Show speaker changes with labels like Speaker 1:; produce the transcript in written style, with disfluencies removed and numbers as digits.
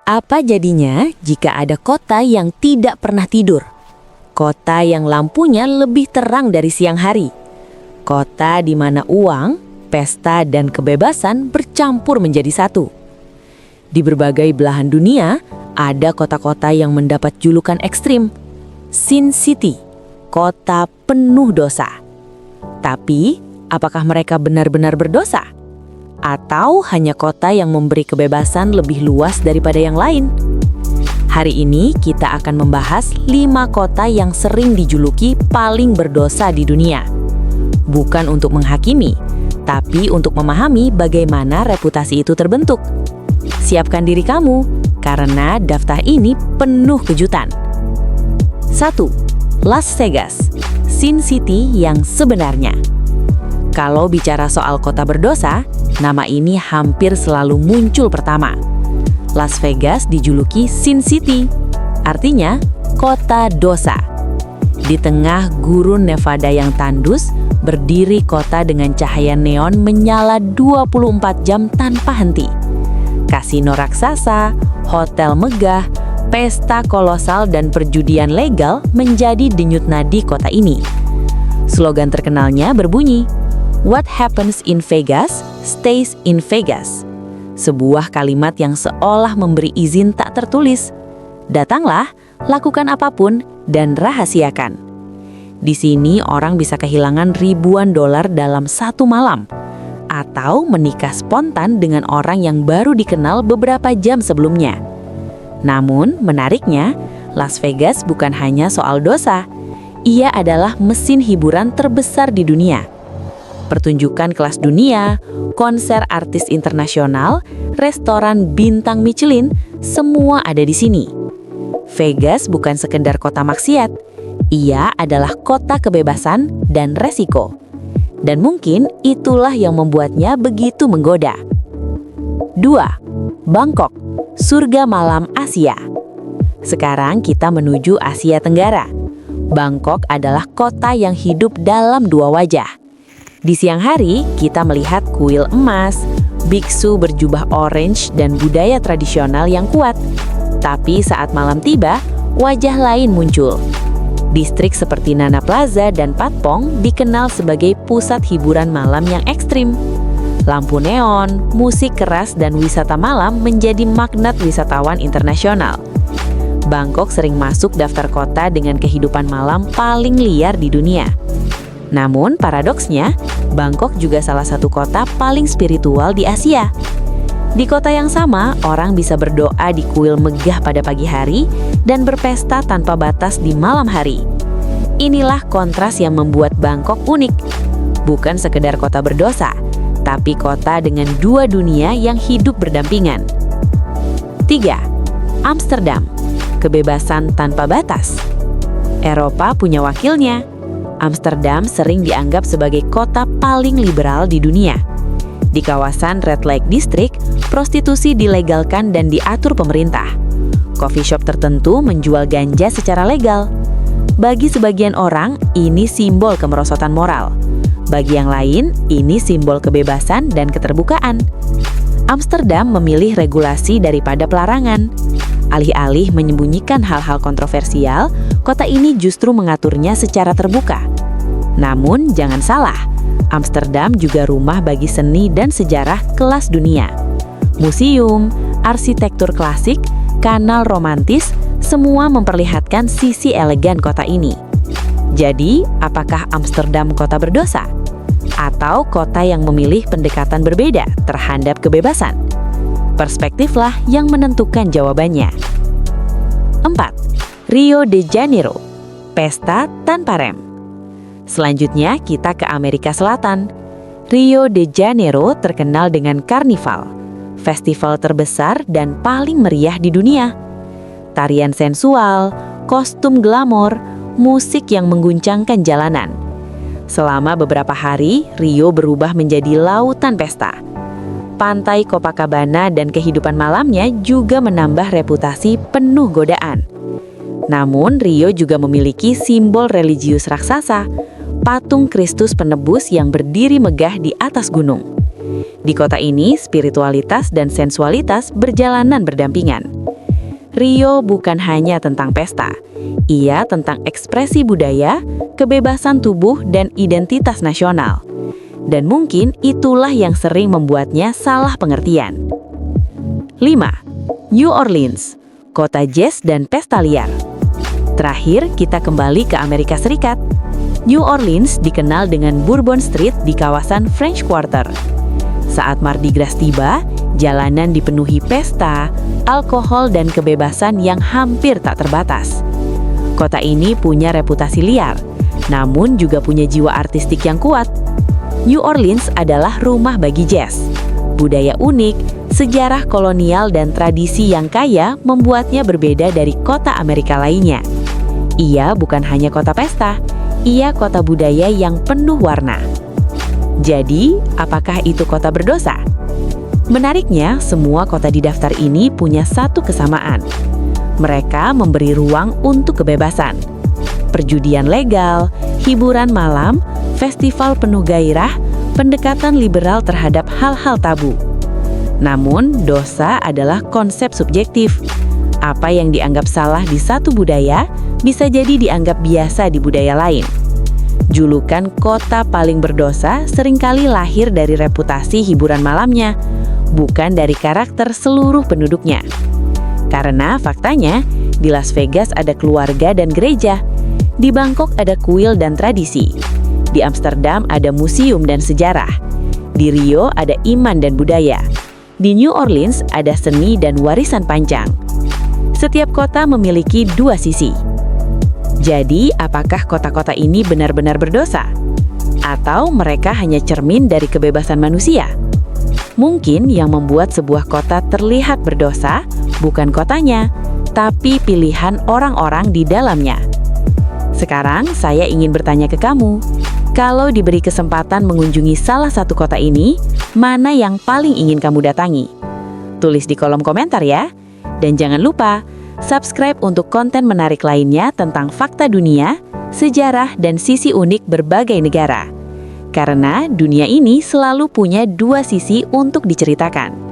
Speaker 1: Apa jadinya jika ada kota yang tidak pernah tidur? Kota yang lampunya lebih terang dari siang hari. Kota di mana uang, pesta, dan kebebasan bercampur menjadi satu. Di berbagai belahan dunia, ada kota-kota yang mendapat julukan ekstrim. Sin City, kota penuh dosa. Tapi, apakah mereka benar-benar berdosa? Atau hanya kota yang memberi kebebasan lebih luas daripada yang lain? Hari ini kita akan membahas 5 kota yang sering dijuluki paling berdosa di dunia. Bukan untuk menghakimi, tapi untuk memahami bagaimana reputasi itu terbentuk. Siapkan diri kamu, karena daftar ini penuh kejutan. 1. Las Vegas, Sin City yang sebenarnya. Kalau bicara soal kota berdosa, nama ini hampir selalu muncul pertama. Las Vegas dijuluki Sin City, artinya kota dosa. Di tengah gurun Nevada yang tandus, berdiri kota dengan cahaya neon menyala 24 jam tanpa henti. Kasino raksasa, hotel megah, pesta kolosal dan perjudian legal menjadi denyut nadi kota ini. Slogan terkenalnya berbunyi, "What happens in Vegas stays in Vegas." Sebuah kalimat yang seolah memberi izin tak tertulis. Datanglah, lakukan apapun, dan rahasiakan. Di sini orang bisa kehilangan ribuan dolar dalam satu malam, atau menikah spontan dengan orang yang baru dikenal beberapa jam sebelumnya. Namun, menariknya, Las Vegas bukan hanya soal dosa. Ia adalah mesin hiburan terbesar di dunia. Pertunjukan kelas dunia, konser artis internasional, restoran bintang Michelin, semua ada di sini. Vegas bukan sekedar kota maksiat, ia adalah kota kebebasan dan resiko. Dan mungkin itulah yang membuatnya begitu menggoda. 2. Bangkok, surga malam Asia. Sekarang kita menuju Asia Tenggara. Bangkok adalah kota yang hidup dalam dua wajah. Di siang hari, kita melihat kuil emas, biksu berjubah orange, dan budaya tradisional yang kuat. Tapi saat malam tiba, wajah lain muncul. Distrik seperti Nana Plaza dan Patpong dikenal sebagai pusat hiburan malam yang ekstrim. Lampu neon, musik keras, dan wisata malam menjadi magnet wisatawan internasional. Bangkok sering masuk daftar kota dengan kehidupan malam paling liar di dunia. Namun, paradoksnya, Bangkok juga salah satu kota paling spiritual di Asia. Di kota yang sama, orang bisa berdoa di kuil megah pada pagi hari dan berpesta tanpa batas di malam hari. Inilah kontras yang membuat Bangkok unik. Bukan sekedar kota berdosa, tapi kota dengan dua dunia yang hidup berdampingan. 3. Amsterdam, kebebasan tanpa batas. Eropa punya wakilnya. Amsterdam sering dianggap sebagai kota paling liberal di dunia. Di kawasan Red Lake District, prostitusi dilegalkan dan diatur pemerintah. Coffee shop tertentu menjual ganja secara legal. Bagi sebagian orang, ini simbol kemerosotan moral. Bagi yang lain, ini simbol kebebasan dan keterbukaan. Amsterdam memilih regulasi daripada pelarangan. Alih-alih menyembunyikan hal-hal kontroversial, kota ini justru mengaturnya secara terbuka. Namun, jangan salah, Amsterdam juga rumah bagi seni dan sejarah kelas dunia. Museum, arsitektur klasik, kanal romantis, semua memperlihatkan sisi elegan kota ini. Jadi, apakah Amsterdam kota berdosa? Atau kota yang memilih pendekatan berbeda terhadap kebebasan? Perspektiflah yang menentukan jawabannya. 4. Rio de Janeiro, pesta tanpa rem. Selanjutnya kita ke Amerika Selatan. Rio de Janeiro terkenal dengan karnival, festival terbesar dan paling meriah di dunia. Tarian sensual, kostum glamor, musik yang mengguncangkan jalanan. Selama beberapa hari, Rio berubah menjadi lautan pesta. Pantai Copacabana dan kehidupan malamnya juga menambah reputasi penuh godaan. Namun, Rio juga memiliki simbol religius raksasa, patung Kristus penebus yang berdiri megah di atas gunung. Di kota ini, spiritualitas dan sensualitas berjalanan berdampingan. Rio bukan hanya tentang pesta. Ia tentang ekspresi budaya, kebebasan tubuh, dan identitas nasional. Dan mungkin itulah yang sering membuatnya salah pengertian. 5. New Orleans, kota jazz dan pesta liar. Terakhir, kita kembali ke Amerika Serikat. New Orleans dikenal dengan Bourbon Street di kawasan French Quarter. Saat Mardi Gras tiba, jalanan dipenuhi pesta, alkohol, dan kebebasan yang hampir tak terbatas. Kota ini punya reputasi liar, namun juga punya jiwa artistik yang kuat. New Orleans adalah rumah bagi jazz. Budaya unik, sejarah kolonial, dan tradisi yang kaya membuatnya berbeda dari kota Amerika lainnya. Ia bukan hanya kota pesta, ia kota budaya yang penuh warna. Jadi, apakah itu kota berdosa? Menariknya, semua kota di daftar ini punya satu kesamaan. Mereka memberi ruang untuk kebebasan. Perjudian legal, hiburan malam, festival penuh gairah, pendekatan liberal terhadap hal-hal tabu. Namun, dosa adalah konsep subjektif. Apa yang dianggap salah di satu budaya bisa jadi dianggap biasa di budaya lain. Julukan kota paling berdosa seringkali lahir dari reputasi hiburan malamnya, bukan dari karakter seluruh penduduknya. Karena faktanya, di Las Vegas ada keluarga dan gereja, di Bangkok ada kuil dan tradisi, di Amsterdam ada museum dan sejarah, di Rio ada iman dan budaya, di New Orleans ada seni dan warisan panjang. Setiap kota memiliki dua sisi. Jadi, apakah kota-kota ini benar-benar berdosa? Atau mereka hanya cermin dari kebebasan manusia? Mungkin yang membuat sebuah kota terlihat berdosa bukan kotanya, tapi pilihan orang-orang di dalamnya. Sekarang saya ingin bertanya ke kamu, kalau diberi kesempatan mengunjungi salah satu kota ini, mana yang paling ingin kamu datangi? Tulis di kolom komentar ya. Dan jangan lupa, subscribe untuk konten menarik lainnya tentang fakta dunia, sejarah, dan sisi unik berbagai negara. Karena dunia ini selalu punya dua sisi untuk diceritakan.